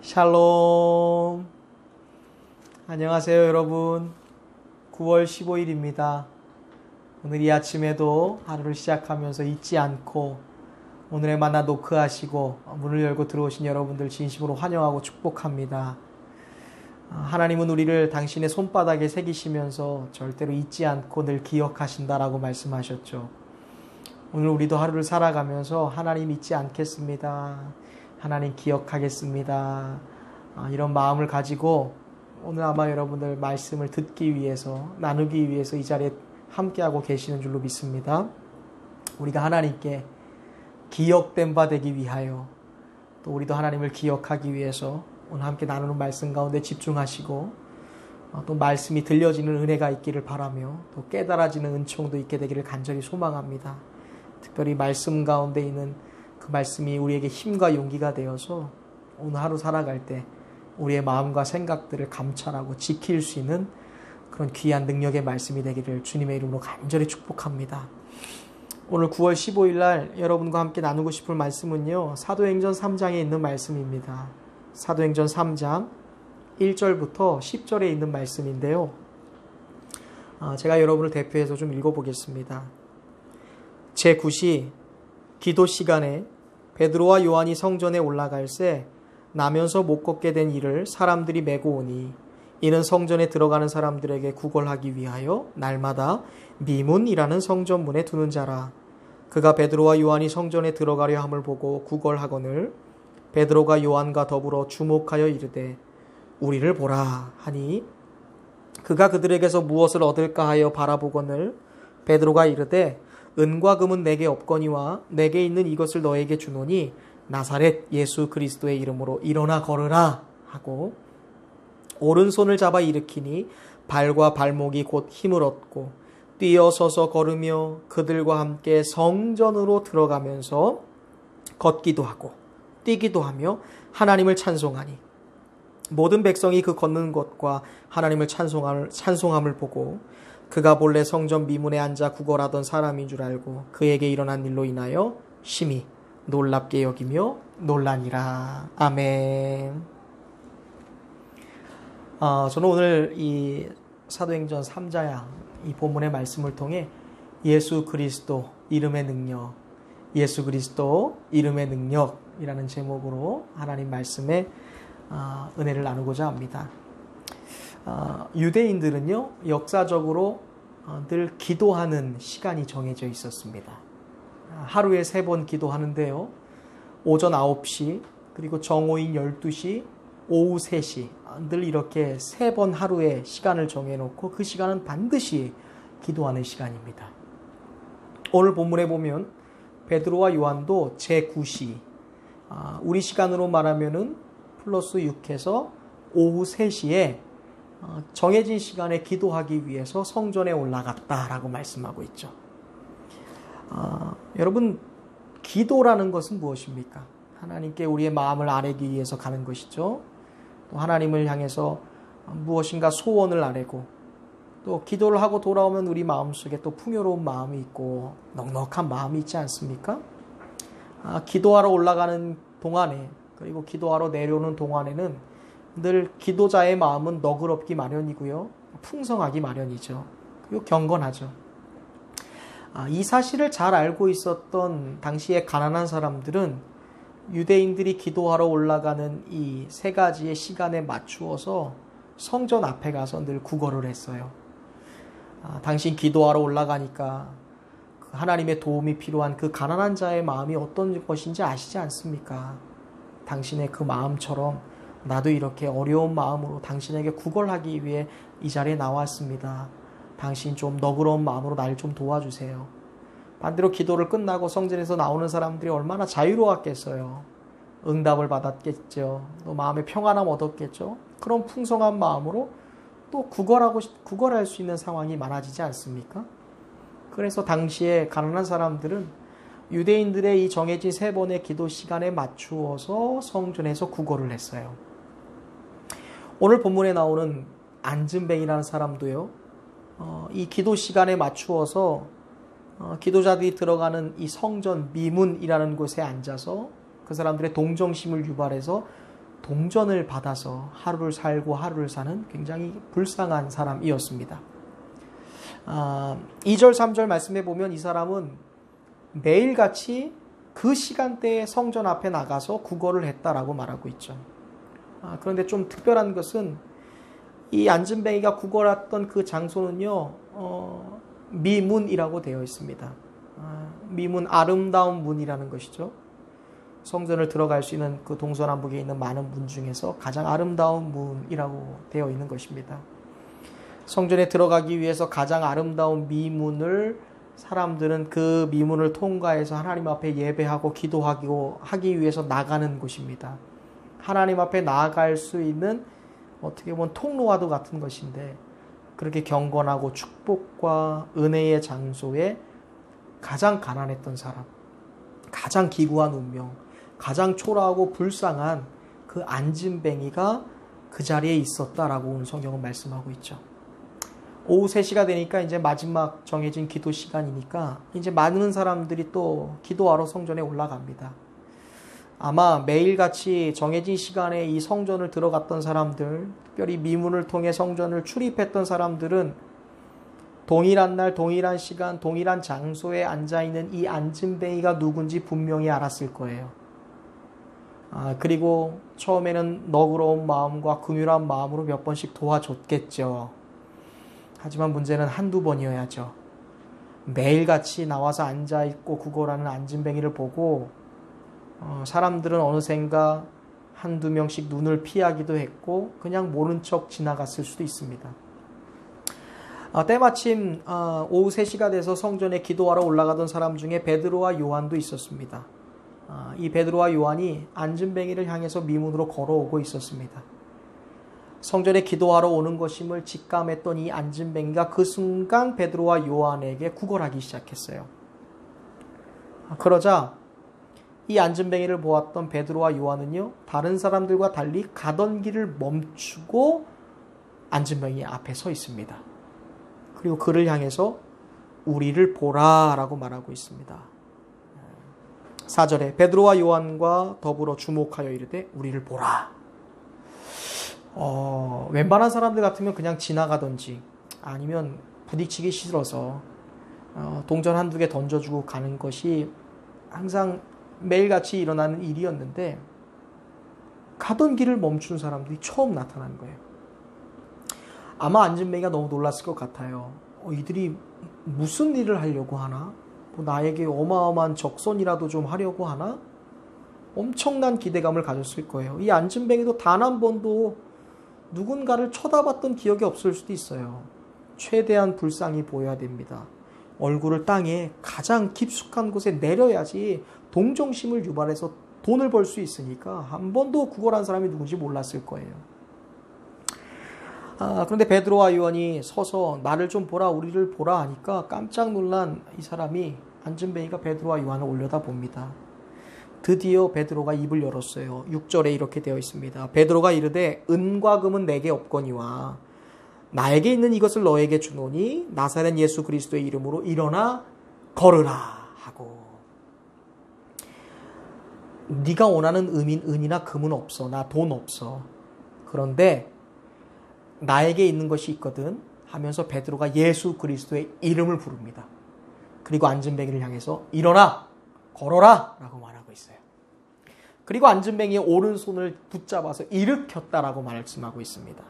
샬롬. 안녕하세요, 여러분. 9월 15일입니다. 오늘 이 아침에도 하루를 시작하면서 잊지 않고 오늘의 만나 노크하시고 문을 열고 들어오신 여러분들 진심으로 환영하고 축복합니다. 하나님은 우리를 당신의 손바닥에 새기시면서 절대로 잊지 않고 늘 기억하신다라고 말씀하셨죠. 오늘 우리도 하루를 살아가면서 하나님 잊지 않겠습니다. 하나님 기억하겠습니다. 이런 마음을 가지고 오늘 아마 여러분들 말씀을 듣기 위해서, 나누기 위해서 이 자리에 함께하고 계시는 줄로 믿습니다. 우리가 하나님께 기억된 바 되기 위하여, 또 우리도 하나님을 기억하기 위해서 오늘 함께 나누는 말씀 가운데 집중하시고, 또 말씀이 들려지는 은혜가 있기를 바라며 또 깨달아지는 은총도 있게 되기를 간절히 소망합니다. 특별히 말씀 가운데 있는 그 말씀이 우리에게 힘과 용기가 되어서 오늘 하루 살아갈 때 우리의 마음과 생각들을 감찰하고 지킬 수 있는 그런 귀한 능력의 말씀이 되기를 주님의 이름으로 간절히 축복합니다. 오늘 9월 15일 날 여러분과 함께 나누고 싶을 말씀은요, 사도행전 3장에 있는 말씀입니다. 사도행전 3장 1절부터 10절에 있는 말씀인데요. 제가 여러분을 대표해서 좀 읽어보겠습니다. 제9시 기도 시간에 베드로와 요한이 성전에 올라갈새 나면서 못 걷게 된 이를 사람들이 메고 오니 이는 성전에 들어가는 사람들에게 구걸하기 위하여 날마다 미문이라는 성전문에 두는 자라. 그가 베드로와 요한이 성전에 들어가려 함을 보고 구걸하거늘 베드로가 요한과 더불어 주목하여 이르되 우리를 보라 하니 그가 그들에게서 무엇을 얻을까 하여 바라보거늘 베드로가 이르되 은과 금은 내게 없거니와 내게 있는 이것을 너에게 주노니 나사렛 예수 그리스도의 이름으로 일어나 걸으라 하고 오른손을 잡아 일으키니 발과 발목이 곧 힘을 얻고 뛰어서서 걸으며 그들과 함께 성전으로 들어가면서 걷기도 하고 뛰기도 하며 하나님을 찬송하니 모든 백성이 그 걷는 것과 하나님을 찬송함을 보고 그가 본래 성전 미문에 앉아 구걸하던 사람인 줄 알고 그에게 일어난 일로 인하여 심히 놀랍게 여기며 놀라니라. 아멘. 저는 오늘 이 사도행전 3장 이 본문의 말씀을 통해 예수 그리스도 이름의 능력, 예수 그리스도 이름의 능력이라는 제목으로 하나님 말씀에 은혜를 나누고자 합니다. 유대인들은요, 역사적으로 늘 기도하는 시간이 정해져 있었습니다. 하루에 3번 기도하는데요. 오전 9시, 그리고 정오인 12시, 오후 3시, 늘 이렇게 3번 하루에 시간을 정해놓고 그 시간은 반드시 기도하는 시간입니다. 오늘 본문에 보면 베드로와 요한도 제9시, 우리 시간으로 말하면은 플러스 6해서 오후 3시에 정해진 시간에 기도하기 위해서 성전에 올라갔다라고 말씀하고 있죠. 여러분, 기도라는 것은 무엇입니까? 하나님께 우리의 마음을 아뢰기 위해서 가는 것이죠. 또 하나님을 향해서 무엇인가 소원을 아뢰고 또 기도를 하고 돌아오면 우리 마음속에 또 풍요로운 마음이 있고 넉넉한 마음이 있지 않습니까? 기도하러 올라가는 동안에 그리고 기도하러 내려오는 동안에는 늘 기도자의 마음은 너그럽기 마련이고요. 풍성하기 마련이죠. 그리고 경건하죠. 이 사실을 잘 알고 있었던 당시의 가난한 사람들은 유대인들이 기도하러 올라가는 이 3가지의 시간에 맞추어서 성전 앞에 가서 늘 구걸을 했어요. 당신 기도하러 올라가니까 하나님의 도움이 필요한 그 가난한 자의 마음이 어떤 것인지 아시지 않습니까? 당신의 그 마음처럼 나도 이렇게 어려운 마음으로 당신에게 구걸하기 위해 이 자리에 나왔습니다. 당신 좀 너그러운 마음으로 날 좀 도와주세요. 반대로 기도를 끝나고 성전에서 나오는 사람들이 얼마나 자유로웠겠어요. 응답을 받았겠죠. 또 마음의 평안함 얻었겠죠. 그런 풍성한 마음으로 또 구걸할 수 있는 상황이 많아지지 않습니까? 그래서 당시에 가난한 사람들은 유대인들의 이 정해진 3번의 기도 시간에 맞추어서 성전에서 구걸을 했어요. 오늘 본문에 나오는 안진뱅이라는 사람도요, 이 기도 시간에 맞추어서 기도자들이 들어가는 이 성전 미문이라는 곳에 앉아서 그 사람들의 동정심을 유발해서 동전을 받아서 하루를 살고 하루를 사는 굉장히 불쌍한 사람이었습니다. 2절 3절 말씀해 보면 이 사람은 매일같이 그 시간대에 성전 앞에 나가서 구걸을 했다라고 말하고 있죠. 그런데 좀 특별한 것은 이 안진뱅이가 구걸했던 그 장소는요, 미문이라고 되어 있습니다. 미문, 아름다운 문이라는 것이죠. 성전을 들어갈 수 있는 그 동서남북에 있는 많은 문 중에서 가장 아름다운 문이라고 되어 있는 것입니다. 성전에 들어가기 위해서 가장 아름다운 미문을 사람들은 그 미문을 통과해서 하나님 앞에 예배하고 기도하기 위해서 나가는 곳입니다. 하나님 앞에 나아갈 수 있는 어떻게 보면 통로와도 같은 것인데 그렇게 경건하고 축복과 은혜의 장소에 가장 가난했던 사람, 가장 기구한 운명, 가장 초라하고 불쌍한 그 안진뱅이가 그 자리에 있었다라고 오늘 성경은 말씀하고 있죠. 오후 3시가 되니까 이제 마지막 정해진 기도 시간이니까 이제 많은 사람들이 또 기도하러 성전에 올라갑니다. 아마 매일같이 정해진 시간에 이 성전을 들어갔던 사람들, 특별히 미문을 통해 성전을 출입했던 사람들은 동일한 날, 동일한 시간, 동일한 장소에 앉아있는 이 안진뱅이가 누군지 분명히 알았을 거예요. 그리고 처음에는 너그러운 마음과 긍휼한 마음으로 몇 번씩 도와줬겠죠. 하지만 문제는 한두 번이어야죠. 매일같이 나와서 앉아있고 구걸하는 안진뱅이를 보고 사람들은 어느샌가 한두 명씩 눈을 피하기도 했고 그냥 모른 척 지나갔을 수도 있습니다. 때마침 오후 3시가 돼서 성전에 기도하러 올라가던 사람 중에 베드로와 요한도 있었습니다. 이 베드로와 요한이 안진뱅이를 향해서 미문으로 걸어오고 있었습니다. 성전에 기도하러 오는 것임을 직감했던 이 안진뱅이가 그 순간 베드로와 요한에게 구걸하기 시작했어요. 그러자 이 안진뱅이를 보았던 베드로와 요한은요, 다른 사람들과 달리 가던 길을 멈추고 안진뱅이 앞에 서 있습니다. 그리고 그를 향해서 우리를 보라 라고 말하고 있습니다. 4절에 베드로와 요한과 더불어 주목하여 이르되 우리를 보라. 웬만한 사람들 같으면 그냥 지나가든지 아니면 부딪히기 싫어서 동전 한두 개 던져주고 가는 것이 항상 매일같이 일어나는 일이었는데 가던 길을 멈춘 사람들이 처음 나타난 거예요. 아마 안진뱅이가 너무 놀랐을 것 같아요. 이들이 무슨 일을 하려고 하나? 나에게 어마어마한 적선이라도 좀 하려고 하나? 엄청난 기대감을 가졌을 거예요. 이 안진뱅이도 단 한 번도 누군가를 쳐다봤던 기억이 없을 수도 있어요. 최대한 불쌍히 보여야 됩니다. 얼굴을 땅에 가장 깊숙한 곳에 내려야지 동정심을 유발해서 돈을 벌 수 있으니까 한 번도 구걸한 사람이 누군지 몰랐을 거예요. 그런데 베드로와 요한이 서서 나를 좀 보라, 우리를 보라 하니까 깜짝 놀란 이 사람이 안진뱅이가 베드로와 요한을 올려다봅니다. 드디어 베드로가 입을 열었어요. 6절에 이렇게 되어 있습니다. 베드로가 이르되 은과 금은 내게 없거니와 나에게 있는 이것을 너에게 주노니 나사렛 예수 그리스도의 이름으로 일어나 걸으라 하고. 네가 원하는 은이나 금은 없어. 나 돈 없어. 그런데 나에게 있는 것이 있거든 하면서 베드로가 예수 그리스도의 이름을 부릅니다. 그리고 안진뱅이를 향해서 일어나 걸어라 라고 말하고 있어요. 그리고 안진뱅이의 오른손을 붙잡아서 일으켰다라고 말씀하고 있습니다.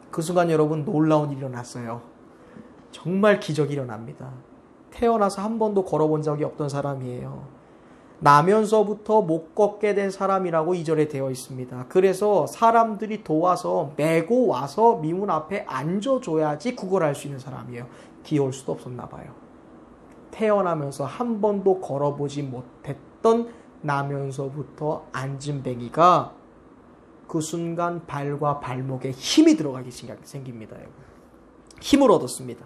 그 순간 여러분 놀라운 일이 일어났어요. 정말 기적이 일어납니다. 태어나서 한 번도 걸어본 적이 없던 사람이에요. 나면서부터 못 걷게 된 사람이라고 2절에 되어 있습니다. 그래서 사람들이 도와서 메고 와서 미문 앞에 앉아줘야지 구걸할 수 있는 사람이에요. 귀여울 수도 없었나 봐요. 태어나면서 한 번도 걸어보지 못했던 나면서부터 안진뱅이가 그 순간 발과 발목에 힘이 들어가기 생깁니다. 힘을 얻었습니다.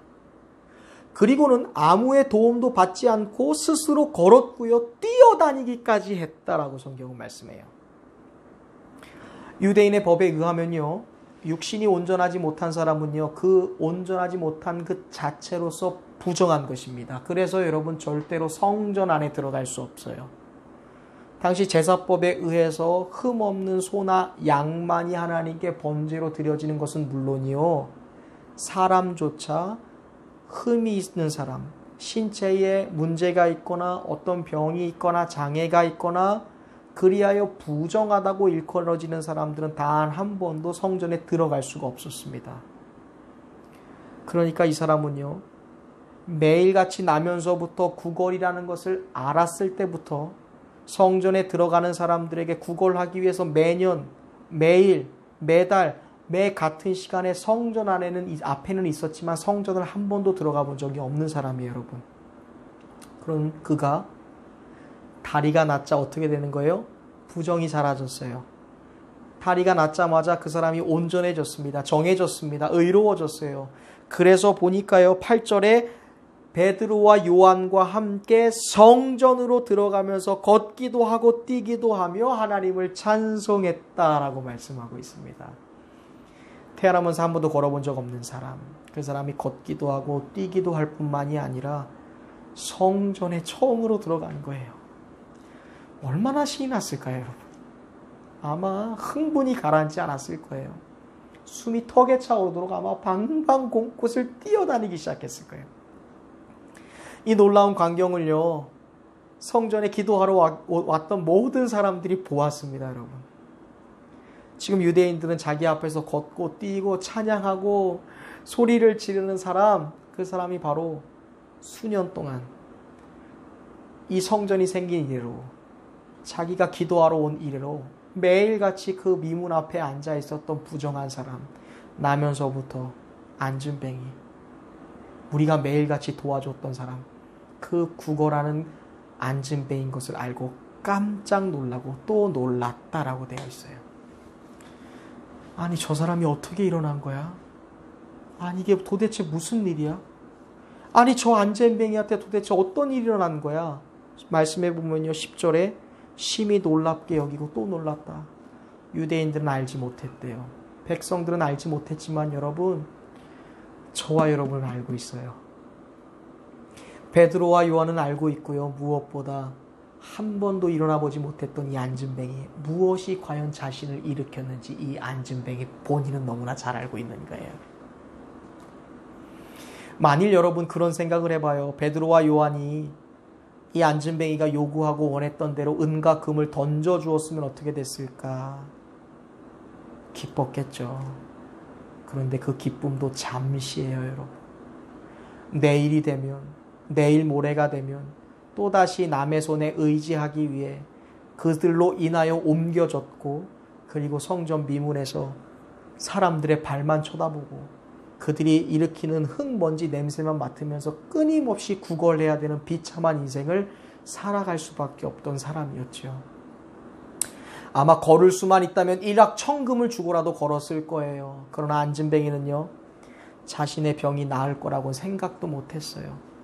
그리고는 아무의 도움도 받지 않고 스스로 걸었고요. 뛰어다니기까지 했다라고 성경은 말씀해요. 유대인의 법에 의하면요. 육신이 온전하지 못한 사람은요. 그 온전하지 못한 그 자체로서 부정한 것입니다. 그래서 여러분 절대로 성전 안에 들어갈 수 없어요. 당시 제사법에 의해서 흠없는 소나 양만이 하나님께 번제로 드려지는 것은 물론이요, 사람조차 흠이 있는 사람, 신체에 문제가 있거나 어떤 병이 있거나 장애가 있거나 그리하여 부정하다고 일컬어지는 사람들은 단 한 번도 성전에 들어갈 수가 없었습니다. 그러니까 이 사람은요, 매일같이 나면서부터 구걸이라는 것을 알았을 때부터 성전에 들어가는 사람들에게 구걸하기 위해서 매년, 매일, 매달, 매 같은 시간에 성전 안에는, 앞에는 있었지만 성전을 한 번도 들어가 본 적이 없는 사람이에요, 여러분. 그럼 그가 다리가 낫자 어떻게 되는 거예요? 부정이 사라졌어요. 다리가 낫자마자 그 사람이 온전해졌습니다. 정해졌습니다. 의로워졌어요. 그래서 보니까요, 8절에 베드로와 요한과 함께 성전으로 들어가면서 걷기도 하고 뛰기도 하며 하나님을 찬송했다라고 말씀하고 있습니다. 태어나면서 한 번도 걸어본 적 없는 사람, 그 사람이 걷기도 하고 뛰기도 할 뿐만이 아니라 성전에 처음으로 들어간 거예요. 얼마나 신이 났을까요, 여러분? 아마 흥분이 가라앉지 않았을 거예요. 숨이 턱에 차오르도록 아마 방방 곳곳을 뛰어다니기 시작했을 거예요. 이 놀라운 광경을요, 성전에 기도하러 왔던 모든 사람들이 보았습니다, 여러분. 지금 유대인들은 자기 앞에서 걷고 뛰고 찬양하고 소리를 지르는 사람, 그 사람이 바로 수년 동안 이 성전이 생긴 이래로, 자기가 기도하러 온 이래로 매일같이 그 미문 앞에 앉아 있었던 부정한 사람, 나면서부터 안진뱅이, 우리가 매일같이 도와줬던 사람, 그 구걸하는 안진뱅인 것을 알고 깜짝 놀라고 또 놀랐다라고 되어 있어요. 아니, 저 사람이 어떻게 일어난 거야? 아니, 이게 도대체 무슨 일이야? 아니, 저 안진뱅이한테 도대체 어떤 일이 일어난 거야? 말씀해 보면요, 10절에 심히 놀랍게 여기고 또 놀랐다. 유대인들은 알지 못했대요. 백성들은 알지 못했지만 여러분, 저와 여러분은 알고 있어요. 베드로와 요한은 알고 있고요. 무엇보다 한 번도 일어나 보지 못했던 이 안진뱅이, 무엇이 과연 자신을 일으켰는지 이 안진뱅이 본인은 너무나 잘 알고 있는 거예요. 만일 여러분 그런 생각을 해봐요. 베드로와 요한이 이 안진뱅이가 요구하고 원했던 대로 은과 금을 던져주었으면 어떻게 됐을까? 기뻤겠죠. 그런데 그 기쁨도 잠시예요, 여러분. 내일이 되면, 내일 모레가 되면 또다시 남의 손에 의지하기 위해 그들로 인하여 옮겨졌고, 그리고 성전 미문에서 사람들의 발만 쳐다보고 그들이 일으키는 흙먼지 냄새만 맡으면서 끊임없이 구걸해야 되는 비참한 인생을 살아갈 수밖에 없던 사람이었죠. 아마 걸을 수만 있다면 일확천금을 주고라도 걸었을 거예요. 그러나 안진뱅이는요, 자신의 병이 나을 거라고 생각도 못했어요.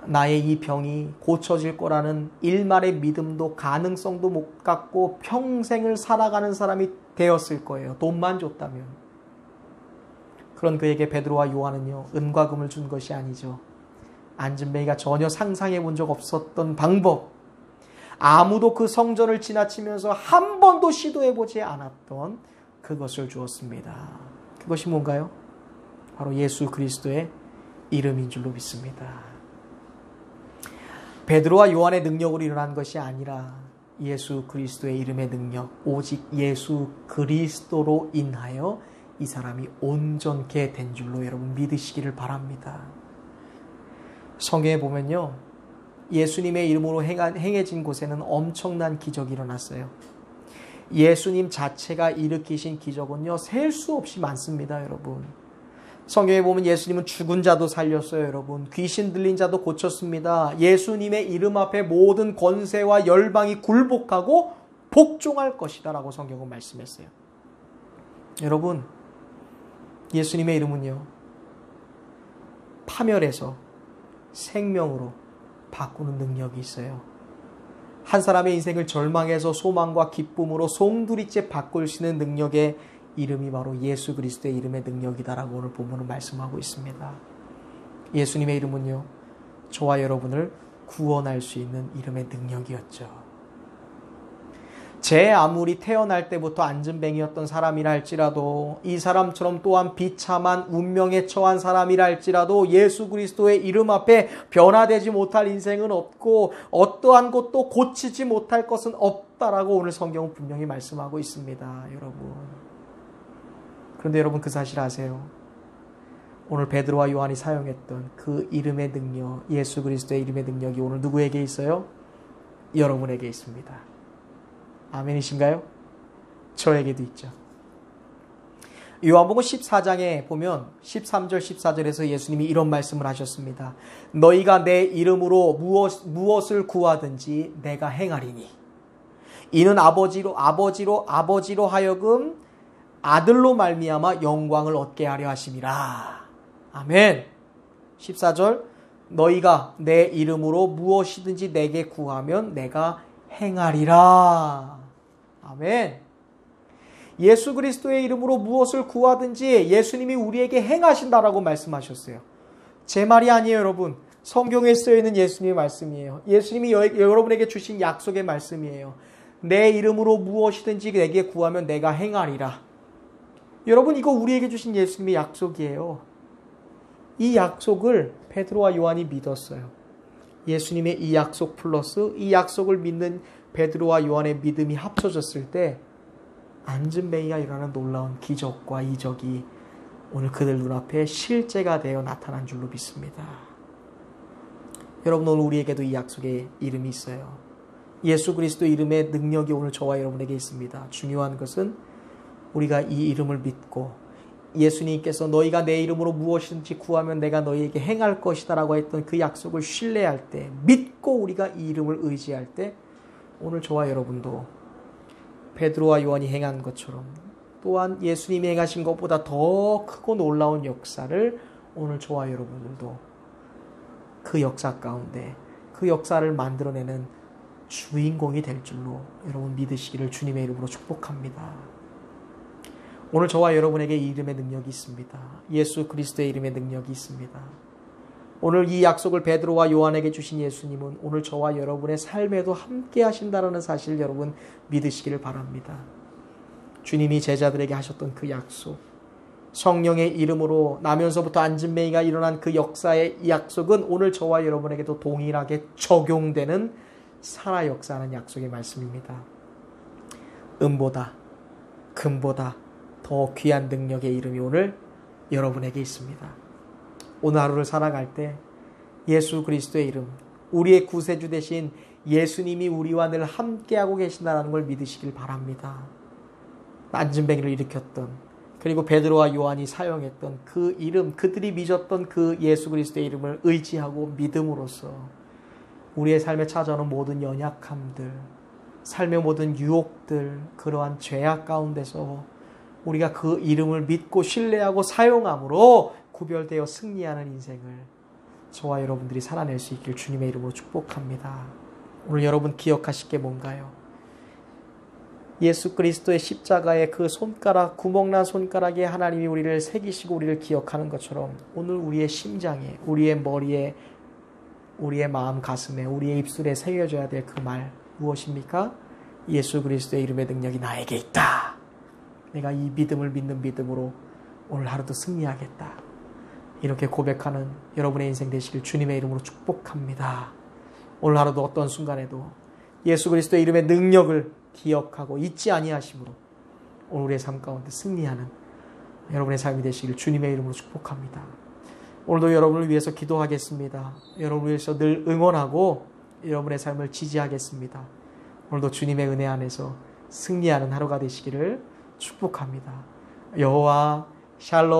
나의 이 병이 고쳐질 거라는 일말의 믿음도 가능성도 못 갖고 평생을 살아가는 사람이 되었을 거예요. 돈만 줬다면. 그런 그에게 베드로와 요한은요, 은과 금을 준 것이 아니죠. 안진뱅이가 전혀 상상해 본 적 없었던 방법, 아무도 그 성전을 지나치면서 한 번도 시도해 보지 않았던 그것을 주었습니다. 그것이 뭔가요? 바로 예수 그리스도의 이름인 줄로 믿습니다. 베드로와 요한의 능력으로 일어난 것이 아니라 예수 그리스도의 이름의 능력, 오직 예수 그리스도로 인하여 이 사람이 온전케 된 줄로 여러분 믿으시기를 바랍니다. 성경에 보면요, 예수님의 이름으로 행해진 곳에는 엄청난 기적이 일어났어요. 예수님 자체가 일으키신 기적은요, 셀 수 없이 많습니다, 여러분. 성경에 보면 예수님은 죽은 자도 살렸어요, 여러분. 귀신 들린 자도 고쳤습니다. 예수님의 이름 앞에 모든 권세와 열방이 굴복하고 복종할 것이다 라고 성경은 말씀했어요. 여러분, 예수님의 이름은요, 파멸해서 생명으로 바꾸는 능력이 있어요. 한 사람의 인생을 절망에서 소망과 기쁨으로 송두리째 바꿀 수 있는 능력의 이름이 바로 예수 그리스도의 이름의 능력이다라고 오늘 본문은 말씀하고 있습니다. 예수님의 이름은요, 저와 여러분을 구원할 수 있는 이름의 능력이었죠. 제 아무리 태어날 때부터 안전뱅이였던 사람이라 할지라도 이 사람처럼 또한 비참한 운명에 처한 사람이라 할지라도 예수 그리스도의 이름 앞에 변화되지 못할 인생은 없고 어떠한 것도 고치지 못할 것은 없다라고 오늘 성경은 분명히 말씀하고 있습니다. 여러분. 그런데 여러분 그 사실 아세요? 오늘 베드로와 요한이 사용했던 그 이름의 능력, 예수 그리스도의 이름의 능력이 오늘 누구에게 있어요? 여러분에게 있습니다. 아멘이신가요? 저에게도 있죠. 요한복음 14장에 보면 13절 14절에서 예수님이 이런 말씀을 하셨습니다. 너희가 내 이름으로 무엇을 구하든지 내가 행하리니 이는 아버지로 하여금 아들로 말미암아 영광을 얻게 하려 하심이라. 아멘. 14절 너희가 내 이름으로 무엇이든지 내게 구하면 내가 행하리라. 아멘. 예수 그리스도의 이름으로 무엇을 구하든지 예수님이 우리에게 행하신다라고 말씀하셨어요. 제 말이 아니에요, 여러분. 성경에 쓰여있는 예수님의 말씀이에요. 예수님이 여러분에게 주신 약속의 말씀이에요. 내 이름으로 무엇이든지 내게 구하면 내가 행하리라. 여러분, 이거 우리에게 주신 예수님의 약속이에요. 이 약속을 베드로와 요한이 믿었어요. 예수님의 이 약속 플러스 이 약속을 믿는 베드로와 요한의 믿음이 합쳐졌을 때 안전뱅이가 일어나는 놀라운 기적과 이적이 오늘 그들 눈앞에 실제가 되어 나타난 줄로 믿습니다. 여러분, 오늘 우리에게도 이 약속의 이름이 있어요. 예수 그리스도 이름의 능력이 오늘 저와 여러분에게 있습니다. 중요한 것은 우리가 이 이름을 믿고 예수님께서 너희가 내 이름으로 무엇이든지 구하면 내가 너희에게 행할 것이다 라고 했던 그 약속을 신뢰할 때, 믿고 우리가 이 이름을 의지할 때 오늘 저와 여러분도 베드로와 요한이 행한 것처럼 또한 예수님이 행하신 것보다 더 크고 놀라운 역사를 오늘 저와 여러분들도 그 역사 가운데 그 역사를 만들어내는 주인공이 될 줄로 여러분 믿으시기를 주님의 이름으로 축복합니다. 오늘 저와 여러분에게 이 이름의 능력이 있습니다. 예수 그리스도의 이름의 능력이 있습니다. 오늘 이 약속을 베드로와 요한에게 주신 예수님은 오늘 저와 여러분의 삶에도 함께 하신다는 사실을 여러분 믿으시기를 바랍니다. 주님이 제자들에게 하셨던 그 약속, 성령의 이름으로 나면서부터 안진뱅이가 일어난 그 역사의 이 약속은 오늘 저와 여러분에게도 동일하게 적용되는 살아 역사하는 약속의 말씀입니다. 은보다 금보다 더 귀한 능력의 이름이 오늘 여러분에게 있습니다. 오늘 하루를 살아갈 때 예수 그리스도의 이름, 우리의 구세주 되신 예수님이 우리와 늘 함께하고 계신다는 걸 믿으시길 바랍니다. 안진뱅이를 일으켰던, 그리고 베드로와 요한이 사용했던 그 이름, 그들이 믿었던 그 예수 그리스도의 이름을 의지하고 믿음으로써 우리의 삶에 찾아오는 모든 연약함들, 삶의 모든 유혹들, 그러한 죄악 가운데서 우리가 그 이름을 믿고 신뢰하고 사용함으로 구별되어 승리하는 인생을 저와 여러분들이 살아낼 수 있길 주님의 이름으로 축복합니다. 오늘 여러분 기억하실 게 뭔가요? 예수 그리스도의 십자가의 그 손가락, 구멍난 손가락에 하나님이 우리를 새기시고 우리를 기억하는 것처럼 오늘 우리의 심장에, 우리의 머리에, 우리의 마음 가슴에, 우리의 입술에 새겨져야 될 그 말 무엇입니까? 예수 그리스도의 이름의 능력이 나에게 있다. 내가 이 믿음을 믿는 믿음으로 오늘 하루도 승리하겠다. 이렇게 고백하는 여러분의 인생 되시길 주님의 이름으로 축복합니다. 오늘 하루도 어떤 순간에도 예수 그리스도의 이름의 능력을 기억하고 잊지 아니하심으로 오늘 우리의 삶 가운데 승리하는 여러분의 삶이 되시길 주님의 이름으로 축복합니다. 오늘도 여러분을 위해서 기도하겠습니다. 여러분을 위해서 늘 응원하고 여러분의 삶을 지지하겠습니다. 오늘도 주님의 은혜 안에서 승리하는 하루가 되시기를 축복합니다. 여호와 샬롬.